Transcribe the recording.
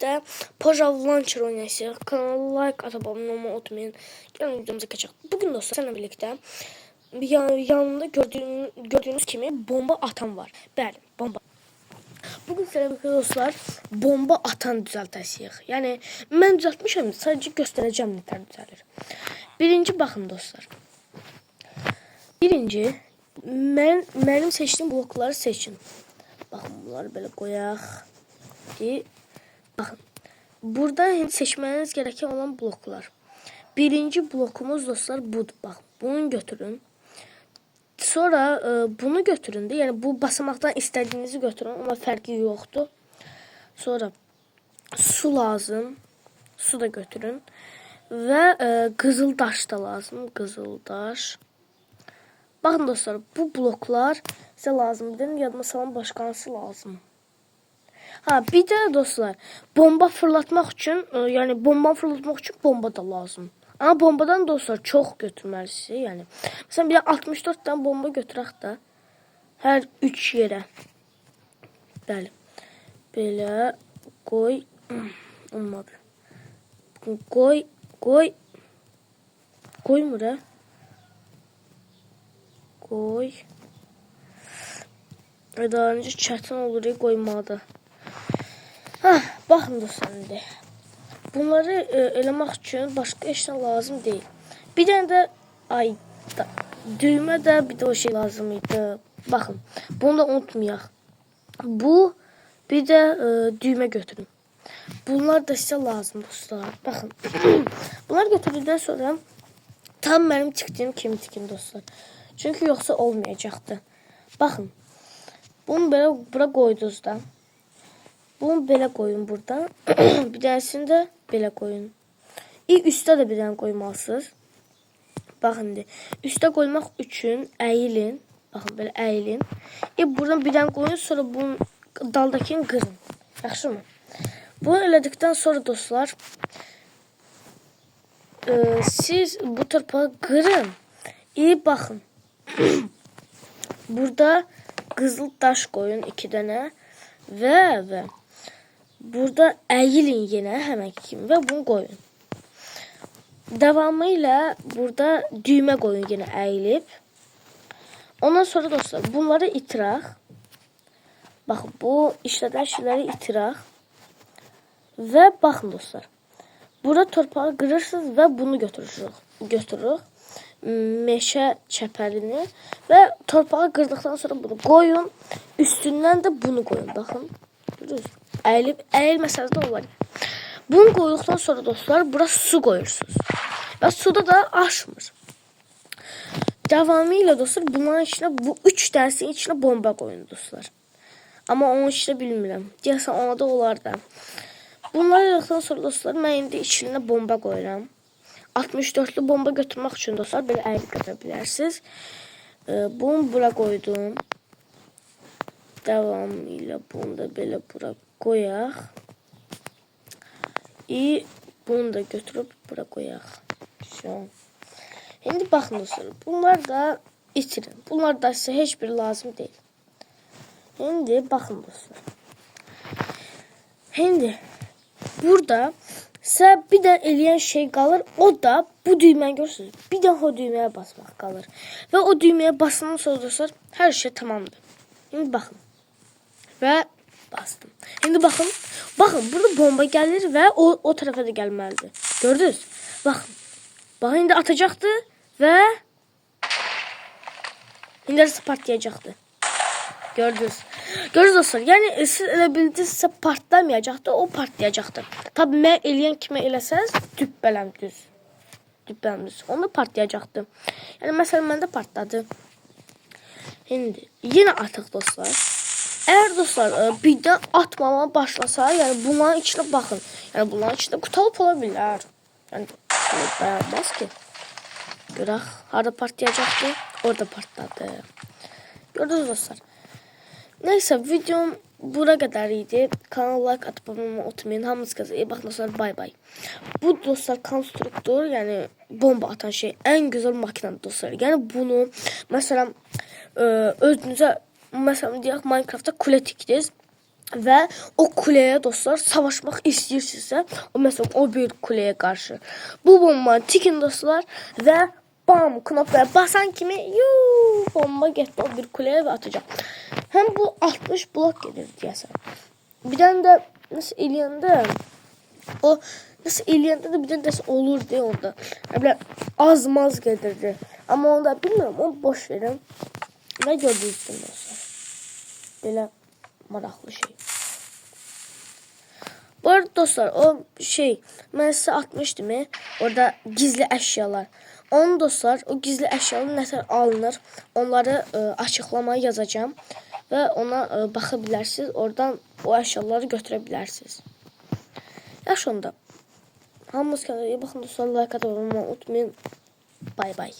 de Pajal Launcher oynayacağıq. Kanala like atıp abone olmayı unutmayın. Gəlin videomuza keçək. Bugün dostlar seninle birlikte yanında gördüğünüz kimi bomba atan var. Bəli, bomba. Bugün seninle birlikte dostlar bomba atan düzeltəcəyik. Yəni mən düzeltmişəm, sadəcə göstərəcəm nətər düzəlir. Birinci baxın dostlar. Birinci mənim seçdiyim blokları seçin. Baxın bunları belə qoyaq. Bakın. Burada seçmeniz gereken olan bloklar. Birinci blokumuz dostlar budur. Bak bunu götürün. Sonra bunu götürün de. Yani bu basamaktan istediğinizi götürün ama farkı yoktu. Sonra su lazım. Su da götürün. Ve kızıldaş da lazım. Kızıldaş. Bakın dostlar bu bloklar size lazım. Dedim yadıma salan başkansı lazım. Ha bir de dostlar bomba fırlatmak için yani bomba fırlatmak için bomba da lazım. Ama bombadan dostlar çok götürməlisi yani. Mesela bir de 64 tane bomba götürək da her 3 yere. Bəli. Belə qoy. Olmadı. Qoy. Qoymur ha. Qoy. Daha önce çətin olur qoymadı. Bakın dostlar indi. Bunları eləmək üçün başqa eşya lazım değil. Bir tane de düymə də bir de o şey lazım idi. Bakın bunu da unutmayaq. Bu bir de düymə götürün. Bunlar da size lazım dostlar. Bakın bunlar götürdükdən sonra tam benim tikdiyim kimi tikin dostlar. Çünkü yoksa olmayacaktı. Bakın bunu böyle bura koydunuz da. Bunu belə koyun burada. Bir tanesini de belə koyun. Üstə də bir tane koymalısınız. Baxın indi. Üstə koymaq üçün əyilin. Baxın belə əyilin. Buradan bir tane koyun sonra bunun daldakini qırın. Yaxşı mı? Bunu elədikdən sonra dostlar siz bu torpağı qırın. Baxın. Burada qızıl daş koyun 2 tane ve burada əyilin yenə həmən kimi və bunu qoyun. Devamıyla burada düymə qoyun yenə əyilib. Ondan sonra dostlar bunları itirək. Baxın bu işlədilən şeyləri itirək. Və baxın dostlar. Burada torpağı qırırsınız və bunu götürürük. Meşə çəpərini və torpağı qırdıqdan sonra bunu qoyun. Üstündən də bunu qoyun. Baxın. Görürsünüz. Əyilməsəniz də olar. Bunu koyduktan sonra dostlar burası su koyursunuz. Ve suda da aşmır. Devamıyla dostlar bunların içine bu 3 dersin içine bomba koyun dostlar. Ama onu işte bilmirəm. Deyəsən ona da olar da. Bunları yaptıktan sonra dostlar mən indi içine bomba koyuram. 64'lü bomba götürmek için dostlar böyle əyilib götürə bilərsiniz. Bunu bura koydum. Devamıyla bunu da böyle bura koyaq. Bunu da götürüp bura koyaq. Şimdi bakın dostlar. Bunlar da itirin. Bunlar da size hiçbir lazım değil. Şimdi bakın dostlar. Şimdi burada size bir de eləyən şey kalır. O da bu düyməni görürsünüz. Bir de o düymeye basmak kalır. Ve o düymeye basından sonra dostlar her şey tamamdır. Şimdi bakın. Ve bastım. Şimdi bakın. Bakın burada bomba gelir ve o tarafa da gelmezdi. Gördünüz? Bakın. Bakın şimdi atacaktı ve şimdi partlayacaktı. Gördünüz. Gördünüz dostlar. Yani siz elə bildinizsə partlamayacaktı. O partlayacaktı. Tabi mən eləyən kimi eləsəz dübbələm düz. Onu partlayacaktı. Yani mesela məndə partladı. Şimdi yine atıq dostlar. Eğer dostlar birden atmama başlasa yani bunların içine bakın. Yani bunların içinde kutalıp olabilir. Yani dayanmaz ki. Görək harada partlayacaktı. Orada partladı. Gördünüz dostlar. Neyse videom bura kadar idi. Kanala like atıp abone olmayı unutmayın. Hamınız iyi bakın dostlar. Bay bay. Bu dostlar konstruktör yani bomba atan şey en güzel makine dostlar. Yani bunu mesela özünüze mesela deyək Minecraft'ta kule tikdiniz. ve o kuleye dostlar savaşmak istəyirsinizsə, o mesela o bir kuleye karşı bu bombanı tikin dostlar ve bam knopkaya basan kimi bomba getdi o bir kuleye ve atacak. Hem bu 60 blok gelir deyəsən. Bir tane de nasıl eləyəndə o nasıl eləyəndə de bir tane de olur diye orada. Yani az maz gelirdi. Ama onu da bilmiyorum, onu boş verin. Ve gördüğünüz gibi dostlar. Böyle maraqlı şey. Bu arada dostlar o şey ben size atmıştım orada gizli eşyalar. Onu dostlar o gizli eşyalar nətər alınır onları açıklamaya yazacağım. Ve ona bakabilirsiniz. Oradan o eşyaları götürebilirsiniz. Yaş onda. Hamınız kendinize iyi bakın dostlar. Like atmayı unutmayın. Bay bay.